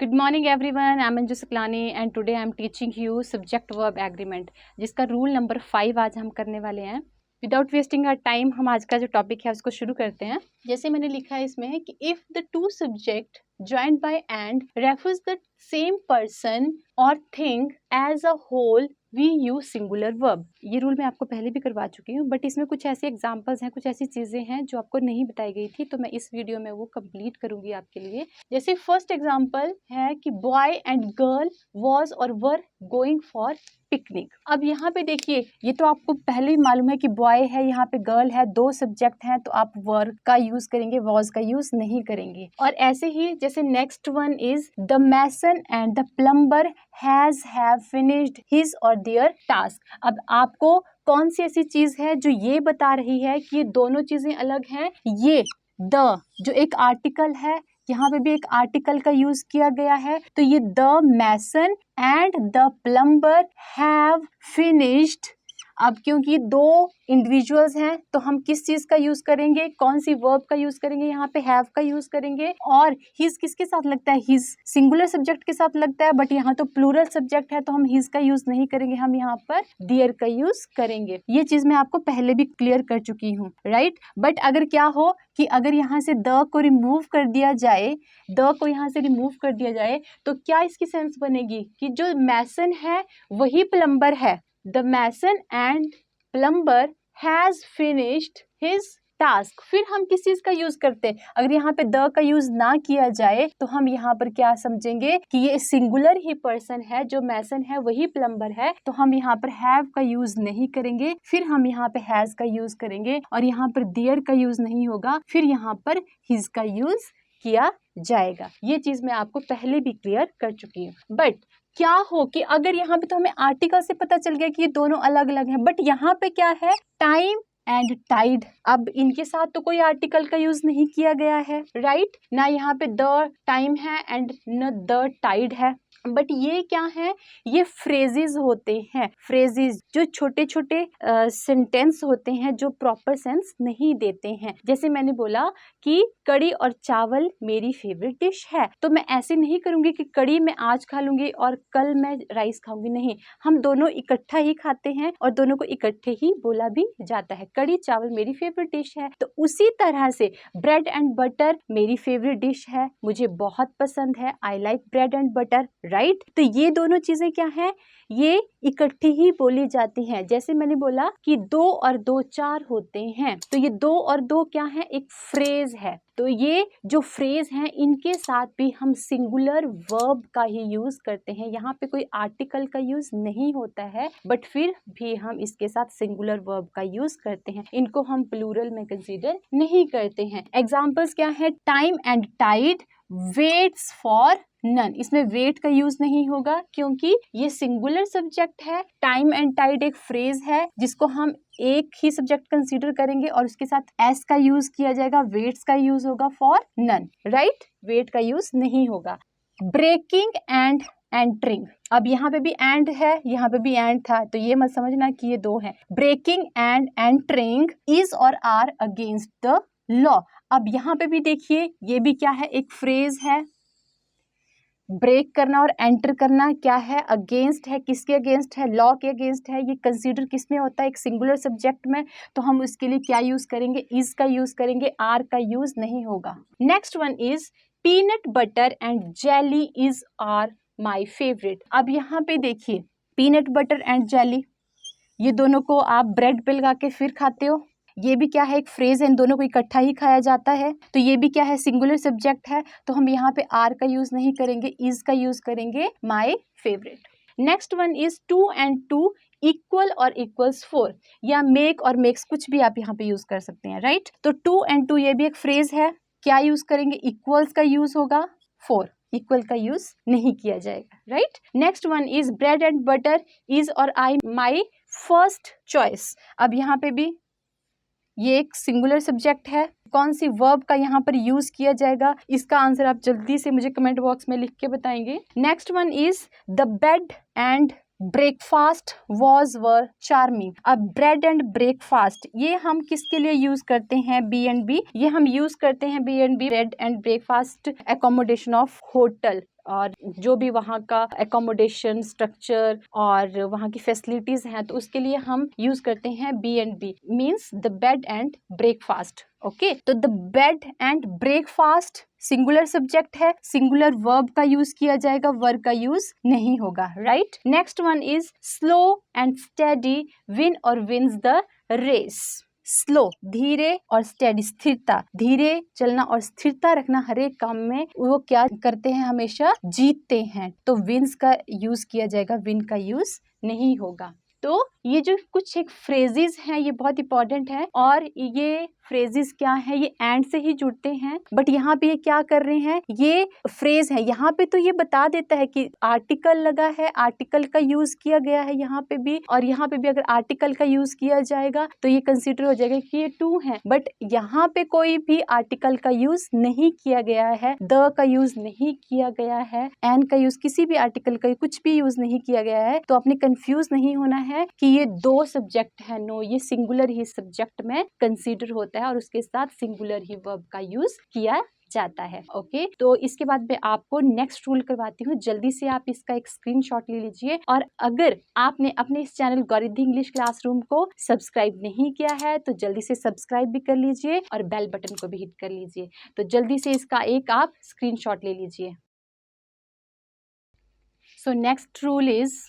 Good morning everyone, I'm Anju Saklani and today I'm teaching you subject verb agreement जिसका rule number 5 आज हम करने वाले हैं। विदाउट वेस्टिंग आवर टाइम हम आज का जो टॉपिक है उसको शुरू करते हैं। जैसे मैंने लिखा है इसमें कि if the two subject joined by and refers the same person or thing as a whole we use singular verb। ये रूल मैं आपको पहले भी करवा चुकी हूँ, बट इसमें कुछ ऐसे एग्जांपल्स हैं, कुछ ऐसी चीज़ें हैं जो आपको नहीं बताई गई थी, तो मैं इस वीडियो में वो कंप्लीट करूँगी आपके लिए। जैसे फर्स्ट एग्जांपल है कि बॉय एंड गर्ल वॉज और वर गोइंग फॉर पिकनिक। अब यहाँ पे देखिए, ये तो आपको पहले ही मालूम है कि बॉय है, यहाँ पे गर्ल है, दो सब्जेक्ट हैं, तो आप वर का यूज करेंगे, वॉज का यूज नहीं करेंगे। और ऐसे ही जैसे next one is the mason and the plumber have finished his or their task. अब आपको कौन सी ऐसी चीज है जो ये बता रही है कि ये दोनों चीजें अलग हैं? ये द जो एक आर्टिकल है, यहाँ पे भी एक आर्टिकल का यूज किया गया है, तो ये the mason and the plumber have finished. अब क्योंकि दो इंडिविजुअल्स हैं तो हम किस चीज का यूज करेंगे, कौन सी वर्ब का यूज करेंगे? यहाँ पे हैव का यूज करेंगे। और हिज किसके साथ लगता है? हिज सिंगुलर सब्जेक्ट के साथ लगता है, बट यहाँ तो प्लूरल सब्जेक्ट है तो हम हिज का यूज नहीं करेंगे, हम यहाँ पर देयर का यूज करेंगे। ये चीज मैं आपको पहले भी क्लियर कर चुकी हूँ, राइट। बट अगर क्या हो कि अगर यहाँ से द को रिमूव कर दिया जाए, द को यहाँ से रिमूव कर दिया जाए, तो क्या इसकी सेंस बनेगी कि जो मैसन है वही प्लम्बर है। The mason and plumber has finished his task। फिर हम किस चीज का यूज करते हैं? अगर यहाँ पे द का यूज ना किया जाए तो हम यहाँ पर क्या समझेंगे कि ये सिंगुलर ही पर्सन है, जो मैसन है वही प्लम्बर है, तो हम यहाँ पर हैव का यूज नहीं करेंगे, फिर हम यहाँ पे हैज का यूज करेंगे, और यहाँ पर देयर का यूज नहीं होगा, फिर यहाँ पर हिज का यूज किया जाएगा। ये चीज मैं आपको पहले भी क्लियर कर चुकी हूँ। बट क्या हो कि अगर यहाँ पे तो हमें आर्टिकल से पता चल गया कि ये दोनों अलग अलग हैं, बट यहाँ पे क्या है? Time and tide. अब इनके साथ तो कोई आर्टिकल का यूज नहीं किया गया है, राइट। ना यहाँ पे द टाइम है एंड न द टाइड है, बट ये क्या है? ये फ्रेजेस होते हैं। फ्रेजेस जो छोटे छोटे सेंटेंस होते हैं जो प्रॉपर सेंस नहीं देते हैं। जैसे मैंने बोला कि कड़ी और चावल मेरी फेवरेट डिश है, तो मैं ऐसे नहीं करूंगी कि कड़ी मैं आज खा लूंगी और कल मैं राइस खाऊंगी, नहीं, हम दोनों इकट्ठा ही खाते हैं और दोनों को इकट्ठे ही बोला भी जाता है। कड़ी चावल मेरी फेवरेट डिश है, तो उसी तरह से ब्रेड एंड बटर मेरी फेवरेट डिश है, मुझे बहुत पसंद है, I like bread and butter, right. तो ये दोनों चीजें क्या है? ये इकट्ठी ही बोली जाती हैं। जैसे मैंने बोला कि दो और दो चार होते हैं, तो ये दो और दो क्या है? एक फ्रेज है। तो ये जो फ्रेज हैं इनके साथ भी हम सिंगुलर वर्ब का ही यूज करते हैं। यहाँ पे कोई आर्टिकल का यूज नहीं होता है, बट फिर भी हम इसके साथ सिंगुलर वर्ब का यूज करते हैं। इनको हम प्लूरल में कंसीडर नहीं करते हैं। एग्जाम्पल्स क्या है? Time and tide waits for none. इसमें वेट का यूज नहीं होगा क्योंकि ये सिंगुलर सब्जेक्ट है। टाइम एंड टाइड एक फ्रेज है जिसको हम एक ही सब्जेक्ट कंसीडर करेंगे और उसके साथ एस का यूज किया जाएगा, वेट्स का यूज होगा फॉर नन, राइट। वेट का यूज नहीं होगा। Breaking and entering. अब यहाँ पे भी एंड है, यहाँ पे भी एंड था, तो ये मत समझना कि ये दो हैं। ब्रेकिंग एंड एंटरिंग इज और आर अगेंस्ट द लॉ। अब यहाँ पे भी देखिए, ये भी क्या है? एक फ्रेज है। ब्रेक करना और एंटर करना क्या है? अगेंस्ट है। किसके अगेंस्ट है? लॉ के अगेंस्ट है। ये कंसीडर किस में होता है? एक सिंगुलर सब्जेक्ट में, तो हम उसके लिए क्या यूज करेंगे? इज का यूज करेंगे, आर का यूज नहीं होगा। Next one is peanut butter and jelly is are my favourite. अब यहाँ पे देखिए, पीनट बटर एंड जेली, ये दोनों को आप ब्रेड पे लगा के फिर खाते हो। ये भी क्या है? एक फ्रेज है, इन दोनों को इकट्ठा ही खाया जाता है। तो ये भी क्या है? सिंगुलर सब्जेक्ट है, तो हम यहाँ पे आर का यूज नहीं करेंगे, इज का यूज करेंगे, my favourite. Next one is two and two equal or equals 4, या मेक और मेक्स, कुछ भी आप यहाँ पे यूज कर सकते हैं, राइट। तो टू एंड टू ये भी एक फ्रेज है, क्या यूज करेंगे? इक्वल्स का यूज होगा, 4 इक्वल का यूज नहीं किया जाएगा, right. Next one is bread and butter is और आई माई फर्स्ट चॉइस। अब यहाँ पे भी ये एक सिंगुलर सब्जेक्ट है, कौन सी वर्ब का यहाँ पर यूज किया जाएगा? इसका आंसर आप जल्दी से मुझे कमेंट बॉक्स में लिख के बताएंगे। Next one is the bed and breakfast was were charming. अब ब्रेड एंड ब्रेकफास्ट ये हम किसके लिए यूज करते हैं? B&B। ये हम यूज करते हैं B&B, bread and breakfast accommodation of hotel. और जो भी वहाँ का एकोमोडेशन स्ट्रक्चर और वहाँ की फैसिलिटीज हैं, तो उसके लिए हम यूज करते हैं B and B, means the bed and breakfast. Okay, तो the bed and breakfast singular subject है, सिंगुलर वर्ब का यूज किया जाएगा, वर्ब का यूज नहीं होगा, right. Next one is slow and steady win or wins the race. Slow धीरे और स्टेडी स्थिरता, धीरे चलना और स्थिरता रखना हर एक काम में वो क्या करते हैं, हमेशा जीतते हैं। तो विन्स का यूज किया जाएगा, विन का यूज नहीं होगा। तो ये जो कुछ एक फ्रेजेस हैं ये बहुत इंपॉर्टेंट है, और ये फ्रेजेस क्या है, ये एंड से ही जुड़ते हैं, बट यहाँ पे ये क्या कर रहे हैं, ये फ्रेज है। यहाँ पे तो ये बता देता है कि आर्टिकल लगा है, आर्टिकल का यूज किया गया है यहाँ पे भी, और यहाँ पे भी अगर आर्टिकल का यूज किया जाएगा तो ये कंसीडर हो जाएगा कि ये टू है। बट यहाँ पे कोई भी आर्टिकल का यूज नहीं किया गया है, द का यूज नहीं किया गया है, एंड का यूज, किसी भी आर्टिकल का कुछ भी यूज नहीं किया गया है। तो आपने कंफ्यूज नहीं होना है कि ये दो सब्जेक्ट है, नो, ये सिंगुलर ही सब्जेक्ट में कंसीडर होता है और उसके साथ सिंगुलर ही वर्ब का यूज किया जाता है। ओके, तो इसके बाद मैं आपको नेक्स्ट रूल करवाती हूँ, जल्दी से आप इसका एक स्क्रीनशॉट ले लीजिए। और अगर आपने अपने इस चैनल गौरिद्धि इंग्लिश क्लासरूम को सब्सक्राइब नहीं किया है तो जल्दी से सब्सक्राइब भी कर लीजिए और बेल बटन को भी हिट कर लीजिए। तो जल्दी से इसका एक आप स्क्रीनशॉट ले लीजिए। So next rule is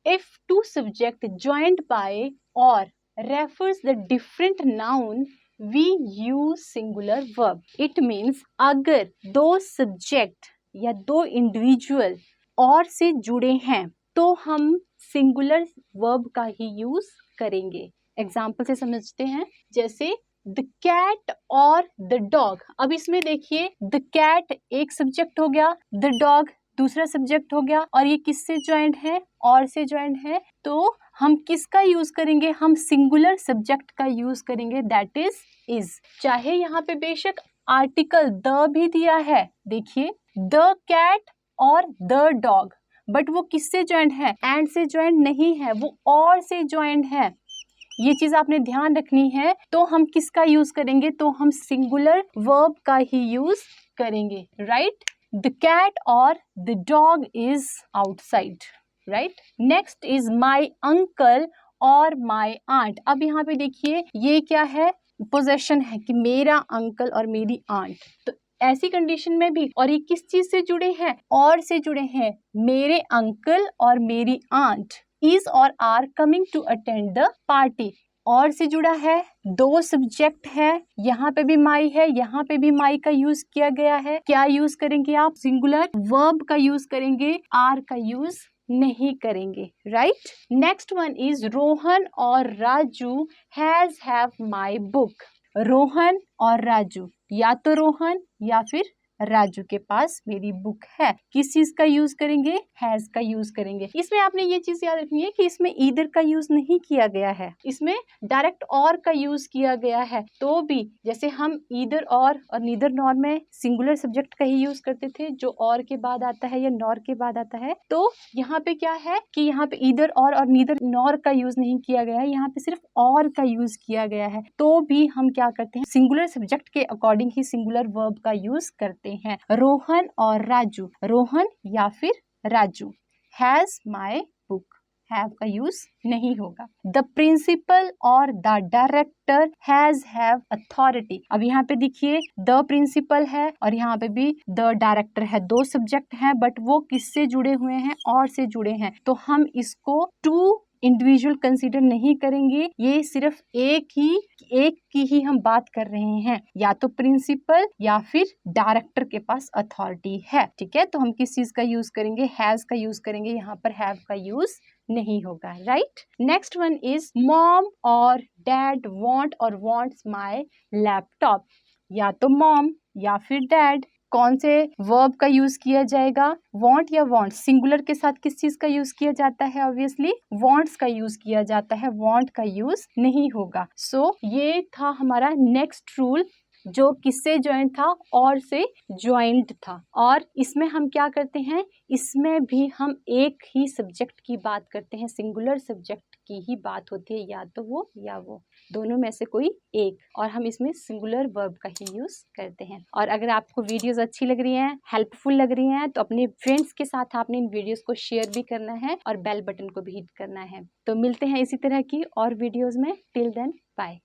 if two subject joined by or refers the different noun we use singular verb. It means अगर दो सब्जेक्ट या दो इंडिविजुअल और से जुड़े हैं तो हम सिंगुलर वर्ब का ही यूज करेंगे। एग्जाम्पल से समझते हैं, जैसे द कैट और द डॉग। अब इसमें देखिए, द कैट एक सब्जेक्ट हो गया, द डॉग दूसरा सब्जेक्ट हो गया, और ये किससे ज्वाइंट है, और से ज्वाइंट है। तो हम किसका यूज करेंगे, हम सिंगुलर सब्जेक्ट का यूज करेंगे, दैट इज। चाहे यहाँ पे बेशक आर्टिकल द भी दिया है, देखिए द कैट और द डॉग, बट वो किससे ज्वाइंट है, एंड से ज्वाइंट नहीं है, वो और से ज्वाइंट है। ये चीज आपने ध्यान रखनी है। तो हम किसका यूज करेंगे, तो हम सिंगुलर वर्ब का ही यूज करेंगे, right. The cat or the dog is outside, right? Next is my uncle or my aunt. अब यहाँ पे देखिए ये क्या है, पोजेशन है कि मेरा अंकल और मेरी आंट। तो ऐसी कंडीशन में भी, और ये किस चीज से जुड़े हैं, और से जुड़े हैं, मेरे अंकल और मेरी आंट is और are coming to attend the party। और से जुड़ा है, दो सब्जेक्ट है, यहाँ पे भी माई है, यहाँ पे भी माई का यूज किया गया है। क्या यूज करेंगे आप, सिंगुलर वर्ब का यूज करेंगे, आर का यूज नहीं करेंगे, right. Next one is Rohan और Raju have my book. Rohan और राजू, या तो रोहन या फिर राजू के पास मेरी बुक है। किस चीज का यूज करेंगे, हैज का यूज करेंगे। इसमें आपने ये चीज याद रखनी है कि इसमें ईदर का यूज नहीं किया गया है, इसमें डायरेक्ट और का यूज किया गया है। तो भी जैसे हम ईदर और नीदर नॉर में सिंगुलर सब्जेक्ट का ही यूज करते थे, जो और के बाद आता है या नॉर के बाद आता है। तो यहाँ पे क्या है कि यहाँ पे ईदर और नीदर नॉर का यूज नहीं किया गया है, यहाँ पे सिर्फ और का यूज किया गया है। तो भी हम क्या करते हैं, सिंगुलर सब्जेक्ट के अकॉर्डिंग ही सिंगुलर वर्ब का यूज करते हैं। रोहन और राजू, रोहन या फिर Raju. Has my book, have का यूज नहीं होगा। द प्रिंसिपल और द डायरेक्टर हैव अथॉरिटी। अब यहाँ पे देखिए द प्रिंसिपल है और यहाँ पे भी द डायरेक्टर है, दो सब्जेक्ट हैं, बट वो किससे जुड़े हुए हैं, और से जुड़े हैं। तो हम इसको टू इंडिविजुअल कंसीडर नहीं करेंगे, ये सिर्फ एक की ही हम बात कर रहे हैं, या तो प्रिंसिपल या फिर डायरेक्टर के पास अथॉरिटी है, ठीक है। तो हम किस चीज का यूज करेंगे, हैज का यूज करेंगे, यहाँ पर हैव का यूज नहीं होगा, right. Next one is mom और डैड वांट और वांट्स माय लैपटॉप। या तो मॉम या फिर डैड, कौन से वर्ब का यूज किया जाएगा, वांट या वांट। सिंगुलर के साथ किस चीज का यूज किया जाता है, ऑब्वियसली वांट्स का यूज किया जाता है, वांट का यूज नहीं होगा। सो ये था हमारा नेक्स्ट रूल, जो किससे ज्वाइंट था, और से ज्वाइंट था। और इसमें हम क्या करते हैं, इसमें भी हम एक ही सब्जेक्ट की बात करते हैं, सिंगुलर सब्जेक्ट की ही बात होती है, या तो वो या वो, दोनों में से कोई एक, और हम इसमें सिंगुलर वर्ब का ही यूज़ करते हैं। और अगर आपको वीडियोस अच्छी लग रही हैं, हेल्पफुल लग रही हैं, तो अपने फ्रेंड्स के साथ आपने इन वीडियोस को शेयर भी करना है और बेल बटन को भी हिट करना है। तो मिलते हैं इसी तरह की और वीडियोस में। Till then bye.